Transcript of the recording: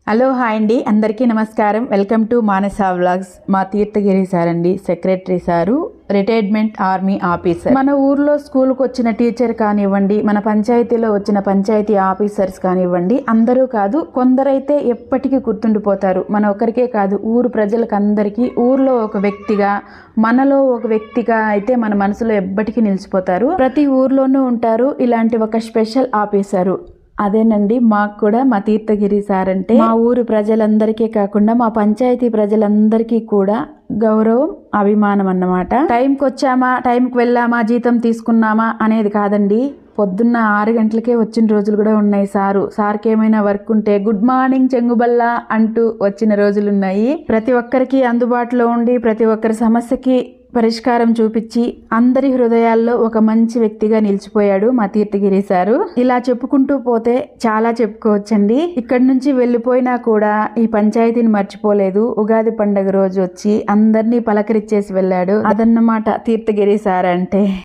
Hello hi అండి, అందరికీ నమస్కారం. Welcome to Manasa vlogs. మా తీర్థగిరి సార్ అండి, secretary sir, retirement army officer. మన ఊర్లో స్కూల్కి వచ్చిన టీచర్ కానివ్వండి, మన పంచాయతీలో వచ్చిన పంచాయతీ ఆఫీసర్స్ కానివ్వండి, అందరూ కాదు, కొందరైతే ఎప్పటికీ గుర్తుండిపోతారు. మన ఒక్కరికే కాదు, ఊరు ప్రజలకు అందరికీ ఊర్లో ఒక వ్యక్తిగా, మనలో ఒక వ్యక్తిగా అయితే మన మనసులో ఎప్పటికీ నిలిచిపోతారు. ప్రతి ఊర్లోనూ ఉంటారు ఇలాంటి ఒక స్పెషల్ ఆఫీసరు. అదేనండి, మాకు కూడా మా తీర్థగిరి సార్ అంటే మా ఊరు ప్రజలందరికీ కాకుండా మా పంచాయతీ ప్రజలందరికీ కూడా గౌరవం, అభిమానం అన్నమాట. టైంకి వచ్చామా, టైంకి వెళ్ళామా, జీతం తీసుకున్నామా అనేది కాదండి. పొద్దున్న 6 గంటలకే వచ్చిన రోజులు కూడా ఉన్నాయి. సార్కి ఏమైనా వర్క్ ఉంటే గుడ్ మార్నింగ్ చెంగుబల్లా అంటూ వచ్చిన రోజులు ఉన్నాయి. ప్రతి ఒక్కరికి అందుబాటులో ఉండి ప్రతి ఒక్కరి సమస్యకి పరిష్కారం చూపించి అందరి హృదయాల్లో ఒక మంచి వ్యక్తిగా నిలిచిపోయాడు మా తీర్థగిరి సారు. ఇలా చెప్పుకుంటూ పోతే చాలా చెప్పుకోవచ్చండి. ఇక్కడి నుంచి వెళ్ళిపోయినా కూడా ఈ పంచాయతీని మర్చిపోలేదు. ఉగాది పండుగ రోజు వచ్చి అందరినీ పలకరించేసి వెళ్ళాడు. అదన్నమాట తీర్థగిరి సార్ అంటే.